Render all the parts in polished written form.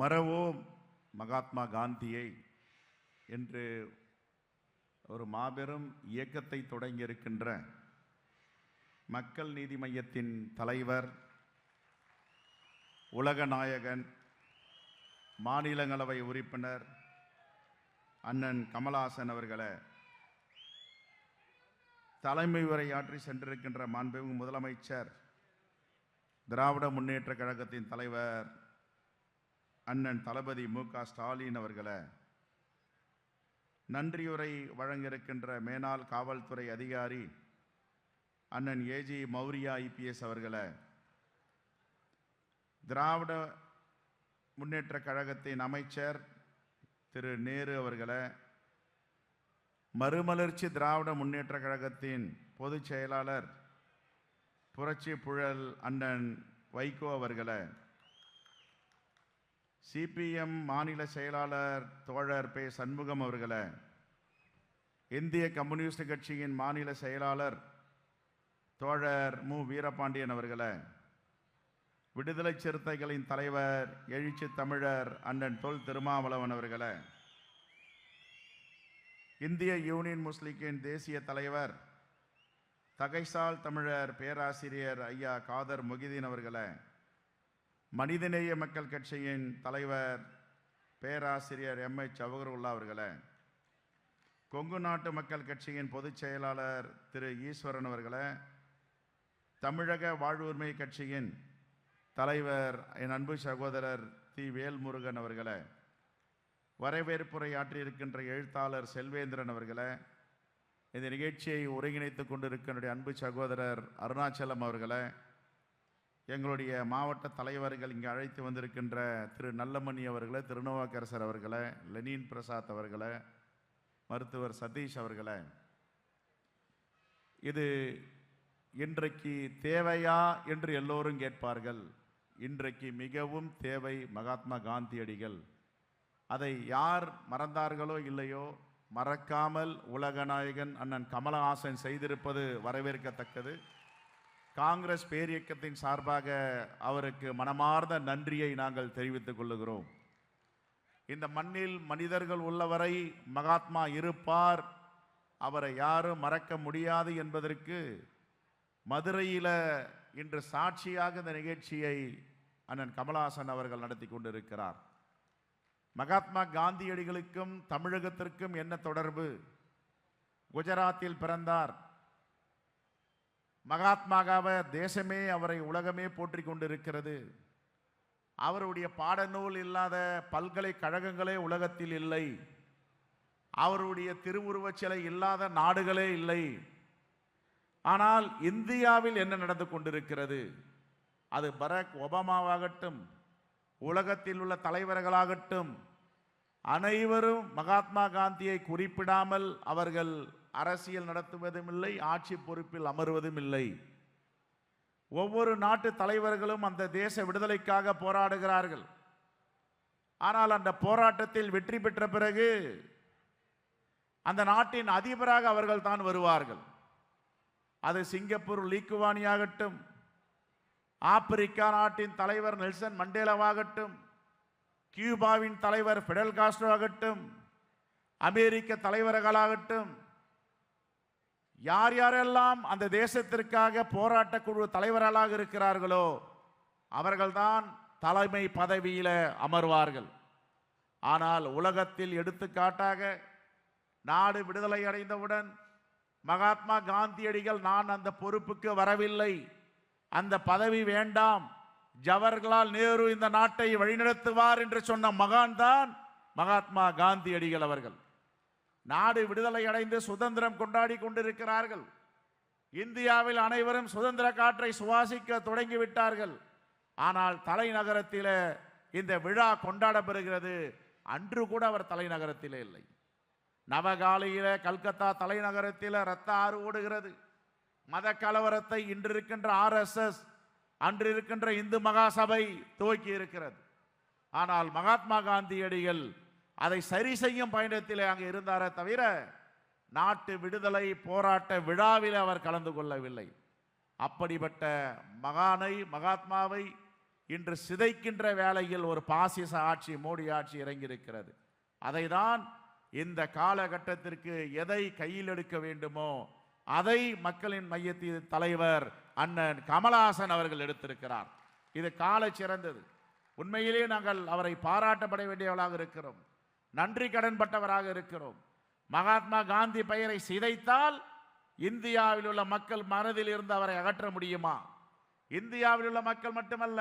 மறவோம் மகாத்மா காந்தியை என்று ஒரு மாபெரும் இயக்கத்தை தொடங்கியிருக்கின்ற மக்கள் நீதி மையத்தின் தலைவர், உலக நாயகன், மாநிலங்களவை உறுப்பினர் அண்ணன் கமலஹாசன் அவர்களை தலைமை உரையாற்றி சென்றிருக்கின்ற மாண்புமிகு முதலமைச்சர், திராவிட முன்னேற்ற கழகத்தின் தலைவர் அண்ணன் தளபதி மு.க. ஸ்டாலின் அவர்களை, நன்றியுரை வழங்கியிருக்கின்ற மேனாள் காவல்துறை அதிகாரி அண்ணன் ஏஜி மௌரியா ஐபிஎஸ் அவர்களை, திராவிட முன்னேற்ற கழகத்தின் அமைச்சர் திரு நேரு அவர்களை, மறுமலர்ச்சி திராவிட முன்னேற்ற கழகத்தின் பொதுச் செயலாளர் புரட்சி புழல் அண்ணன் வைகோ அவர்களை, சிபிஎம் மாநில செயலாளர் தோழர் பே. சண்முகம் அவர்களை, இந்திய கம்யூனிஸ்ட் கட்சியின் மாநில செயலாளர் தோழர் மு. வீரபாண்டியன் அவர்களை, விடுதலை சிறுத்தைகளின் தலைவர் எழுச்சி தமிழர் அண்ணன் தொல் திருமாவளவன் அவர்களை, இந்திய யூனியன் முஸ்லிம் லீக்கின் தேசிய தலைவர் தகைசால் தமிழர் பேராசிரியர் ஐயா காதர் மொஹிதீன் அவர்களை, மனிதநேய மக்கள் கட்சியின் தலைவர் பேராசிரியர் எம்.எச். ஜவஹருல்லா அவர்களை, கொங்கு நாட்டு மக்கள் கட்சியின் பொதுச் செயலாளர் திரு ஈஸ்வரன் அவர்களை, தமிழக வாழ்வுரிமை கட்சியின் தலைவர் என் அன்பு சகோதரர் தி. வேல்முருகன் அவர்களை, வரவேற்புரை ஆற்றியிருக்கின்ற எழுத்தாளர் செல்வேந்திரன் அவர்களை, இந்த நிகழ்ச்சியை ஒருங்கிணைத்து கொண்டிருக்கின்ற அன்பு சகோதரர் அருணாச்சலம் அவர்களை, எங்களுடைய மாவட்ட தலைவர்கள் இங்கே அழைத்து வந்திருக்கின்ற திரு நல்லமணி அவர்களை, திருநாவுக்கரசர் அவர்களை, லெனின் பிரசாத் அவர்களை, மருத்துவர் சதீஷ் அவர்களை, இது இன்றைக்கு தேவையா என்று எல்லோரும் கேட்பார்கள். இன்றைக்கு மிகவும் தேவை மகாத்மா காந்தியடிகள். அதை யார் மறந்தார்களோ இல்லையோ, மறக்காமல் உலகநாயகன் அண்ணன் கமலஹாசன் செய்திருப்பது வரவேற்கத்தக்கது. காங்கிரஸ் பேரியக்கத்தின் சார்பாக அவருக்கு மனமார்ந்த நன்றியை நாங்கள் தெரிவித்துக் கொள்ளுகிறோம். இந்த மண்ணில் மனிதர்கள் உள்ளவரை மகாத்மா இருப்பார், அவரை யாரும் மறக்க முடியாது என்பதற்கு மதுரையில் இன்று சாட்சியாக இந்த நிகழ்ச்சியை அண்ணன் கமலஹாசன் அவர்கள் நடத்தி கொண்டிருக்கிறார். மகாத்மா காந்தியடிகளுக்கும் தமிழகத்திற்கும் என்ன தொடர்பு? குஜராத்தில் பிறந்தார். மகாத்மாகாவை தேசமே, அவரை உலகமே போற்றி கொண்டிருக்கிறது. அவருடைய பாடநூல் இல்லாத பல்கலைக்கழகங்களே உலகத்தில் இல்லை. அவருடைய திருவுருவச் சிலை இல்லாத நாடுகளே இல்லை. ஆனால் இந்தியாவில் என்ன நடந்து கொண்டிருக்கிறது? அது பராக் ஒபாமாவாகட்டும், உலகத்தில் உள்ள தலைவர்களாகட்டும், அனைவரும் மகாத்மா காந்தியை குறிப்பிடாமல் அவர்கள் அரசியல் நடத்துவதும் இல்லை, ஆட்சி பொறுப்பில் அமர்வதும் இல்லை. ஒவ்வொரு நாட்டு தலைவர்களும் அந்த தேச விடுதலைக்காக போராடுகிறார்கள். ஆனால் அந்த போராட்டத்தில் வெற்றி பெற்ற பிறகு அந்த நாட்டின் அதிபராக அவர்கள் தான் வருவார்கள். அது சிங்கப்பூர் லீக்குவானியாகட்டும், ஆப்பிரிக்கா நாட்டின் தலைவர் நெல்சன் மண்டேலாவாகட்டும், கியூபாவின் தலைவர் பிடல் காஸ்ட்ரோ ஆகட்டும், அமெரிக்க தலைவர்களாகட்டும், யார் யாரெல்லாம் அந்த தேசத்திற்காக போராட்ட குழு தலைவர்களாக இருக்கிறார்களோ அவர்கள்தான் தலைமை பதவியில் அமர்வார்கள். ஆனால் உலகத்தில் எடுத்துக்காட்டாக நாடு விடுதலை அடைந்தவுடன் மகாத்மா காந்தியடிகள், நான் அந்த பொறுப்புக்கு வரவில்லை, அந்த பதவி வேண்டாம், ஜவஹர்லால் நேரு இந்த நாட்டை வழிநடத்துவார் என்று சொன்ன மகான் தான் மகாத்மா காந்தியடிகள் அவர்கள். நாடு விடுதலை அடைந்து சுதந்திரம் கொண்டாடி கொண்டிருக்கிறார்கள். இந்தியாவில் அனைவரும் சுதந்திர காற்றை சுவாசிக்க தொடங்கிவிட்டார்கள். ஆனால் தலைநகரத்தில் இந்த விழா கொண்டாடப்படுகிறது. அன்று கூட அவர் தலைநகரத்திலே இல்லை. நவகாலையில் கல்கத்தா தலைநகரத்தில் இரத்த ஆறு ஓடுகிறது. மத கலவரத்தை இன்று இருக்கின்ற RSS, அன்று இருக்கின்ற இந்து மகாசபை துவக்கி இருக்கிறது. ஆனால் மகாத்மா காந்தியடிகள் அதை சரி செய்யும் பயணத்தில் அங்கே இருந்தாரே தவிர நாட்டு விடுதலை போராட்ட விழாவில் அவர் கலந்து கொள்ளவில்லை. அப்படிப்பட்ட மகாத்மாவை இன்று சிதைக்கின்ற வேளையில் ஒரு பாசிச ஆட்சி, மோடி ஆட்சி இறங்கியிருக்கிறது. அதைதான் இந்த காலகட்டத்திற்கு எதை கையில் எடுக்க வேண்டுமோ அதை மக்களின் மையத்தின் தலைவர் அண்ணன் கமலஹாசன் அவர்கள் எடுத்திருக்கிறார். இது கால சிறந்தது. உண்மையிலேயே நாங்கள் அவரை பாராட்டப்பட வேண்டியவர்களாக இருக்கிறோம், நன்றி கடன்பட்டவராக இருக்கிறோம். மகாத்மா காந்தி பெயரை சிதைத்தால் இந்தியாவில் உள்ள மக்கள் மனதில் இருந்து அவரை அகற்ற முடியுமா? இந்தியாவில் உள்ள மக்கள் மட்டுமல்ல,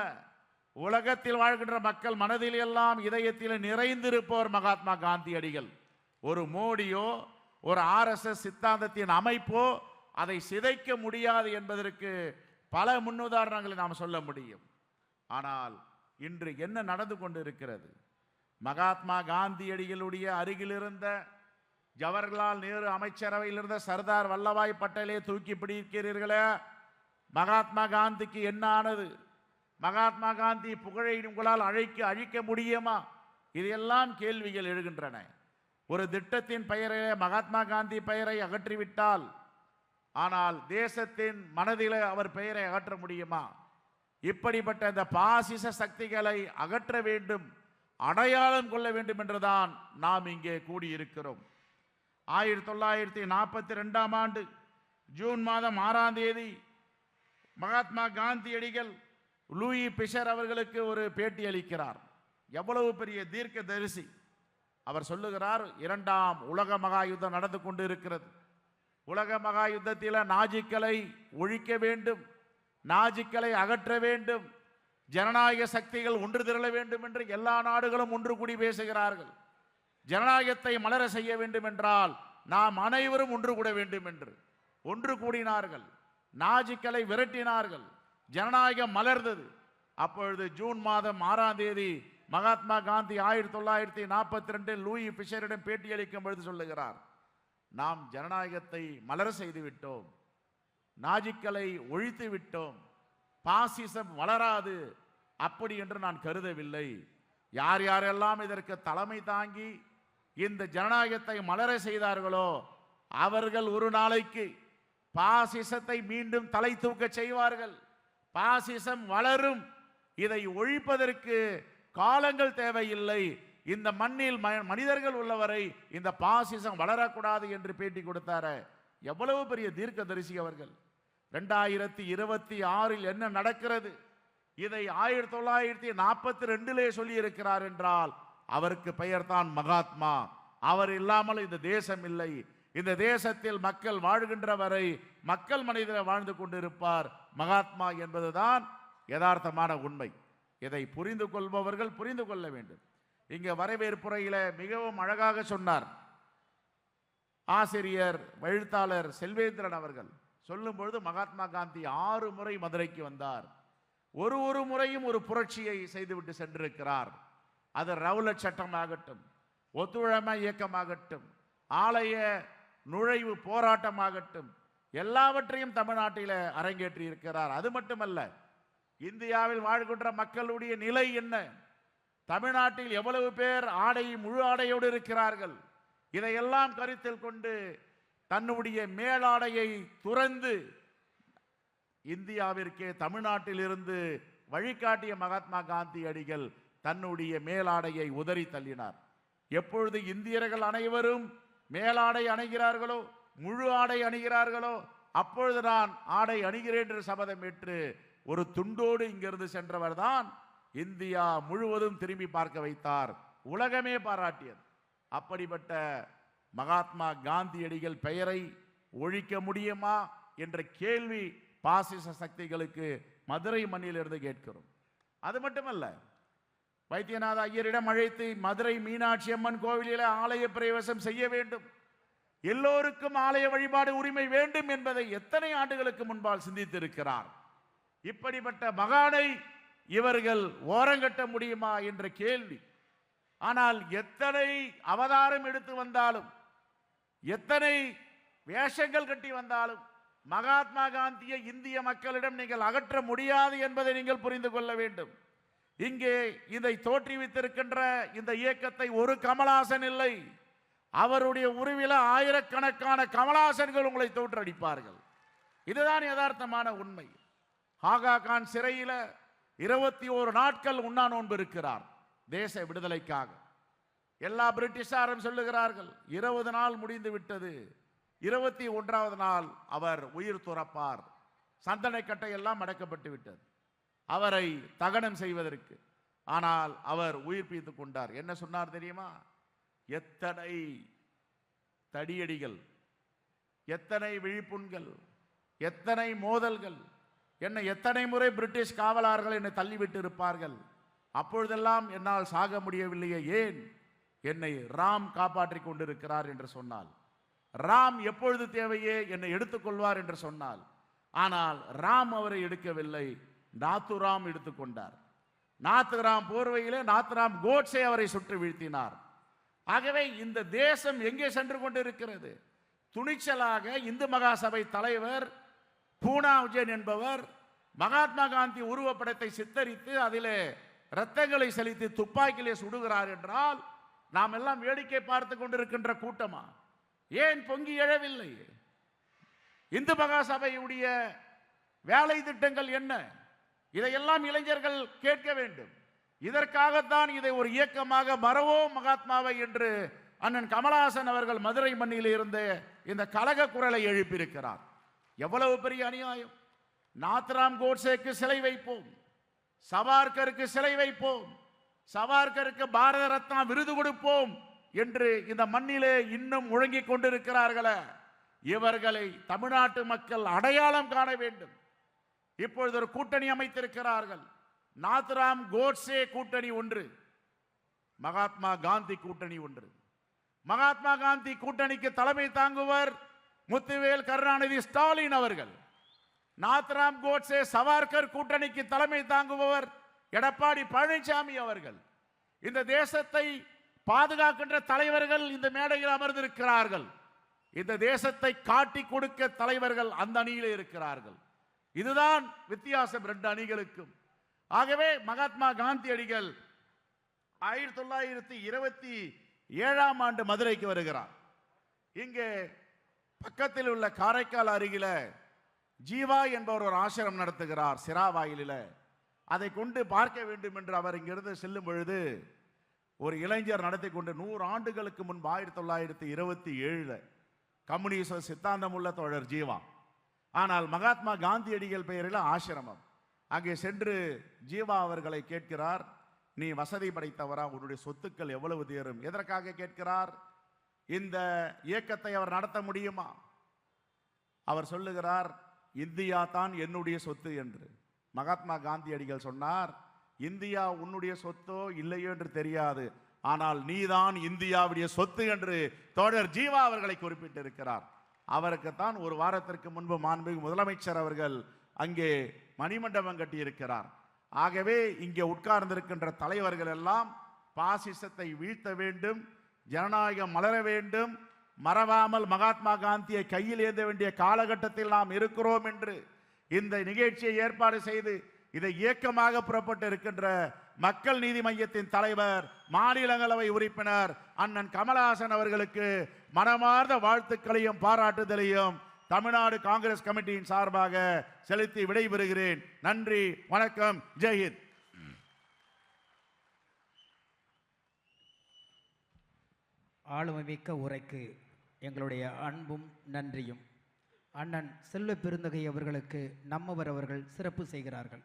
உலகத்தில் வாழ்கின்ற மக்கள் மனதில் எல்லாம் இதயத்தில் நிறைந்திருப்பவர் மகாத்மா காந்தியடிகள். ஒரு மோடியோ ஒரு RSS சித்தாந்தத்தின் அமைப்போ அதை சிதைக்க முடியாது என்பதற்கு பல முன்னுதாரணங்களை நாம் சொல்ல முடியும். ஆனால் இன்று என்ன நடந்து கொண்டு இருக்கிறது? மகாத்மா காந்தியடிகளுடைய அருகில் இருந்த ஜவஹர்லால் நேரு அமைச்சரவையில் இருந்த சர்தார் வல்லபாய் பட்டேலை தூக்கி பிடிக்கிறீர்களே, மகாத்மா காந்திக்கு என்ன ஆனது? மகாத்மா காந்தி புகழை உங்களால் அழிக்க முடியுமா? இதெல்லாம் கேள்விகள் எழுகின்றன. ஒரு திட்டத்தின் பெயரிலே மகாத்மா காந்தி பெயரை அகற்றிவிட்டால், ஆனால் தேசத்தின் மனதிலே அவர் பெயரை அகற்ற முடியுமா? இப்படிப்பட்ட இந்த பாசிச சக்திகளை அகற்ற வேண்டும், அடையாளம் கொள்ள வேண்டும் என்றுதான் நாம் இங்கே கூடியிருக்கிறோம். 1942ஆம் ஆண்டு ஜூன் மாதம் 6ஆம் தேதி மகாத்மா காந்தியடிகள் லூயி பிஷர் அவர்களுக்கு ஒரு பேட்டி அளிக்கிறார். எவ்வளவு பெரிய தீர்க்க தரிசி! அவர் சொல்லுகிறார், 2ஆம் உலக மகா யுத்தம் நடந்து கொண்டு இருக்கிறது. உலக மகா யுத்தத்தில் நாஜிக்களை ஒழிக்க வேண்டும், நாஜிக்களை அகற்ற வேண்டும், ஜனநாயக சக்திகள் ஒன்று திரள வேண்டும் என்று எல்லா நாடுகளும் ஒன்று கூடி பேசுகிறார்கள். ஜனநாயகத்தை மலர செய்ய வேண்டும் என்றால் நாம் அனைவரும் ஒன்று கூட வேண்டும் என்று ஒன்று கூடினார்கள். நாஜிக்களை விரட்டினார்கள், ஜனநாயகம் மலர்ந்தது. அப்பொழுது ஜூன் மாதம் 6ஆம் தேதி மகாத்மா காந்தி 1942 லூயி பிஷரிடம் பேட்டியளிக்கும் பொழுது சொல்லுகிறார், நாம் ஜனநாயகத்தை மலர செய்து விட்டோம், நாஜிக்களை ஒழித்து விட்டோம், பாசிசம் வளராது அப்படி என்று நான் கருதவில்லை. யார் யாரெல்லாம் இதற்கு தலைமை தாங்கி இந்த ஜனநாயகத்தை மலர செய்தார்களோ அவர்கள் ஒரு நாளைக்கு பாசிசத்தை மீண்டும் தலை தூக்க செய்வார்கள். பாசிசம் வளரும். இதை ஒழிப்பதற்கு காலங்கள் தேவையில்லை. இந்த மண்ணில் மனிதர்கள் உள்ளவரை இந்த பாசிசம் வளரக்கூடாது என்று பேட்டி கொடுத்தார. எவ்வளவு பெரிய தீர்க்கதரிசி அவர்கள்! 2026 என்ன நடக்கிறது? இதை 1942 சொல்லி இருக்கிறார் என்றால் அவருக்கு பெயர் தான் மகாத்மா. அவர் இல்லாமல் இந்த தேசம் இல்லை. இந்த தேசத்தில் மக்கள் வாழ்கின்ற வரை மக்கள் மனிதர் வாழ்ந்து கொண்டிருப்பார் மகாத்மா என்பதுதான் யதார்த்தமான உண்மை. இதை புரிந்து கொள்பவர்கள் புரிந்து கொள்ள வேண்டும். இங்கே வரவேற்புரையில் மிகவும் அழகாக சொன்னார் ஆசிரியர் எழுத்தாளர் செல்வேந்திரன் அவர்கள். சொல்லும் பொழுது மகாத்மா காந்தி 6 முறை மதுரைக்கு வந்தார். ஒரு முறையும் ஒரு புரட்சியை செய்துவிட்டு சென்றிருக்கிறார். அது ரவுலட் சட்டமாகட்டும், ஒத்துழைமை இயக்கமாகட்டும், ஆலய நுழைவு போராட்டமாகட்டும், எல்லாவற்றையும் தமிழ்நாட்டில் அரங்கேற்றி இருக்கிறார். அது மட்டுமல்ல, இந்தியாவில் வாழ்கின்ற மக்களுடைய நிலை என்ன, தமிழ்நாட்டில் எவ்வளவு பேர் முழு ஆடையோடு இருக்கிறார்கள், இதையெல்லாம் கருத்தில் கொண்டு தன்னுடைய மேலாடையை துறந்து இந்தியாவிற்கே தமிழ்நாட்டில் இருந்து வழிகாட்டிய மகாத்மா காந்தியடிகள் தன்னுடைய மேலாடையை உதறி தள்ளினார். எப்பொழுது இந்தியர்கள் அனைவரும் மேலாடை அணிகிறார்களோ, முழு ஆடை அணிகிறார்களோ, அப்பொழுது நான் ஆடை அணிகிறேன் என்று சபதம் ஏற்று ஒரு துண்டோடு இங்கிருந்து சென்றவர் தான் இந்தியா முழுவதும் திரும்பி பார்க்க வைத்தார். உலகமே பாராட்டியது. அப்படிப்பட்ட மகாத்மா காந்தியடிகள் பெயரை ஒழிக்க முடியுமா என்ற கேள்வி பாசிச சக்திகளுக்கு மதுரை மண்ணிலிருந்து கேட்கிறோம். அது மட்டுமல்ல, வைத்தியநாத ஐயரிடம் அழைத்து மதுரை மீனாட்சி அம்மன் கோவிலில் ஆலய பிரவேசம் செய்ய வேண்டும், எல்லோருக்கும் ஆலய வழிபாடு உரிமை வேண்டும் என்பதை எத்தனை ஆண்டுகளுக்கு முன்பால் சிந்தித்திருக்கிறார். இப்படிப்பட்ட மகானை இவர்கள் ஓரங்கட்ட முடியுமா என்ற கேள்வி. ஆனால் எத்தனை அவதாரம் எடுத்து வந்தாலும், எத்தனை வேஷங்கள் கட்டி வந்தாலும் மகாத்மா காந்தியை இந்திய மக்களிடம் நீங்கள் அகற்ற முடியாது என்பதை நீங்கள் புரிந்து கொள்ள வேண்டும். இங்கே இதை தோற்றுவித்திருக்கின்ற இந்த இயக்கத்தை ஒரு கமலஹாசன் இல்லை, அவருடைய உருவில ஆயிரக்கணக்கான கமலஹாசன்கள் உங்களை தோற்றடிப்பார்கள். இதுதான் யதார்த்தமான உண்மை. ஆகா கான் சிறையில் 21 நாட்கள் உண்ணா நோன்பு இருக்கிறார் தேச விடுதலைக்காக. எல்லா பிரிட்டிஷாரும் சொல்லுகிறார்கள் 20 நாள் முடிந்து விட்டது, 21வது நாள் அவர் உயிர் துறப்பார். சந்தன கட்டை எல்லாம் அடக்கப்பட்டு விட்டது அவரை தகனம் செய்வதற்கு. ஆனால் அவர் உயிர் பிய்த்துக் கொண்டார். என்ன சொன்னார் தெரியுமா? எத்தனை தடியடிகள், எத்தனை விழிப்புண்கள், எத்தனை மோதல்கள், என்னை எத்தனை முறை பிரிட்டிஷ் காவலாளர்கள் என்னை தள்ளிவிட்டு இருப்பார்கள், அப்பொழுதெல்லாம் என்னால் சாக முடியவில்லையே, ஏன்? என்னை ராம் காப்பாற்றிக் கொண்டிருக்கிறார் என்று சொன்னால், ராம் எப்பொழுது தேவையே என்னை எடுத்துக்கொள்வார் என்று சொன்னால், ஆனால் ராம் அவரை எடுக்கவில்லை, நாத்துராம் எடுத்துக்கொண்டார். நாத்துராம் போர்வையிலே நாத்துராம் கோட்சே அவரை சுற்றி வீழ்த்தினார். ஆகவே இந்த தேசம் எங்கே சென்று கொண்டிருக்கிறது? துணிச்சலாக இந்து மகாசபை தலைவர் பூனா உஜயன் என்பவர் மகாத்மா காந்தி உருவப்படத்தை சித்தரித்து அதிலே இரத்தங்களை செலுத்தி துப்பாக்கியிலே சுடுகிறார் என்றால் நாம் எல்லாம் வேடிக்கை பார்த்து கொண்டிருக்கின்ற கூட்டமா? ஏன் பொங்கி எழவில்லை? இந்து மகாசபையுடைய வேலை திட்டங்கள் என்ன? இதையெல்லாம் இளைஞர்கள் கேட்க வேண்டும். இதற்காகத்தான் இதை ஒரு இயக்கமாக மறவோம் மகாத்மாவை என்று அண்ணன் கமலஹாசன் அவர்கள் மதுரை மண்ணில் இருந்து இந்த கலக குரலை எழுப்பியிருக்கிறார். எவ்வளவு பெரிய அநியாயம்! நாத்ராம் கோட்சேக்கு சிலை வைப்போம், சவார்கருக்கு சிலை வைப்போம், சவார்கருக்கு பாரத ரத்னா விருது கொடுப்போம் என்று இந்த மண்ணிலே இன்னும் முழங்கிக் கொண்டிருக்கிறார்களே, இவர்களை தமிழ்நாட்டு மக்கள் அடையாளம் காண வேண்டும். இப்பொழுது ஒரு கூட்டணி அமைத்திருக்கிறார்கள். நாத்ராம் கோட்சே கூட்டணி ஒன்று, மகாத்மா காந்தி கூட்டணி ஒன்று. மகாத்மா காந்தி கூட்டணிக்கு தலைமை தாங்குவர் முத்துவேல் கருணாநிதி ஸ்டாலின் அவர்கள். நாத்ராம் கோட்சே சவார்கர் கூட்டணிக்கு தலைமை தாங்குபவர் எடப்பாடி பழனிசாமி அவர்கள். இந்த தேசத்தை பாதுகாக்கின்ற தலைவர்கள் இந்த மேடையில் அமர்ந்திருக்கிறார்கள். இந்த தேசத்தை காட்டி கொடுக்க தலைவர்கள் அந்த அணியிலே இருக்கிறார்கள். இதுதான் வித்தியாசம் ரெண்டு அணிகளுக்கும். ஆகவே மகாத்மா காந்தியடிகள் 1927ஆம் ஆண்டு மதுரைக்கு வருகிறார். இங்கே பக்கத்தில் உள்ள காரைக்கால் அருகில ஜீவா என்பவர் ஒரு ஆசிரமம் நடத்துகிறார் சிராவாயிலில். அதை கொண்டு பார்க்க வேண்டும் என்று அவர் இங்கிருந்து செல்லும் பொழுது ஒரு இளைஞர் நடத்தி கொண்டு 100 ஆண்டுகளுக்கு முன்பு 1927 கம்யூனிச சித்தாந்தம் உள்ள தோழர் ஜீவா. ஆனால் மகாத்மா காந்தியடிகள் பெயரில் ஆசிரமம். அங்கே சென்று ஜீவா அவர்களை கேட்கிறார், நீ வசதி படைத்தவரா, உன்னுடைய சொத்துக்கள் எவ்வளவு தேரும்? எதற்காக கேட்கிறார்? இந்த இயக்கத்தை அவர் நடத்த முடியுமா? அவர் சொல்லுகிறார், இந்தியா தான் என்னுடைய சொத்து என்று. மகாத்மா காந்தியடிகள் சொன்னார், இந்தியா உன்னுடைய சொத்தோ இல்லையோ என்று தெரியாது, ஆனால் நீதான் இந்தியாவுடைய சொத்து என்று தோழர் ஜீவா அவர்களை குறிப்பிட்டிருக்கிறார். அவருக்குத்தான் ஒரு வாரத்திற்கு முன்பு மாண்புமிகு முதலமைச்சர் அவர்கள் அங்கே மணிமண்டபம் கட்டியிருக்கிறார். ஆகவே இங்கே உட்கார்ந்திருக்கின்ற தலைவர்கள் எல்லாம் பாசிசத்தை வீழ்த்த வேண்டும், ஜனநாயகம் மலர வேண்டும், மறவாமல் மகாத்மா காந்தியை கையில் ஏந்த வேண்டிய காலகட்டத்தில் நாம் இருக்கிறோம் என்று இந்த நிகழ்ச்சியை ஏற்பாடு செய்து இதை இயக்கமாக புறப்பட்டு இருக்கின்ற மக்கள் நீதி மையத்தின் தலைவர் மாநிலங்களவை உறுப்பினர் அண்ணன் கமலஹாசன் அவர்களுக்கு மனமார்ந்த வாழ்த்துக்களையும் பாராட்டுதலையும் தமிழ்நாடு காங்கிரஸ் கமிட்டியின் சார்பாக செலுத்தி விடைபெறுகிறேன். நன்றி, வணக்கம், ஜெய்ஹிந்த். ஆளுமைமிக்க உரைக்கு எங்களுடைய அன்பும் நன்றியும். அண்ணன் செல்வ பெருந்தகை அவர்களுக்கு நம்மவர் அவர்கள் சிறப்பு செய்கிறார்கள்.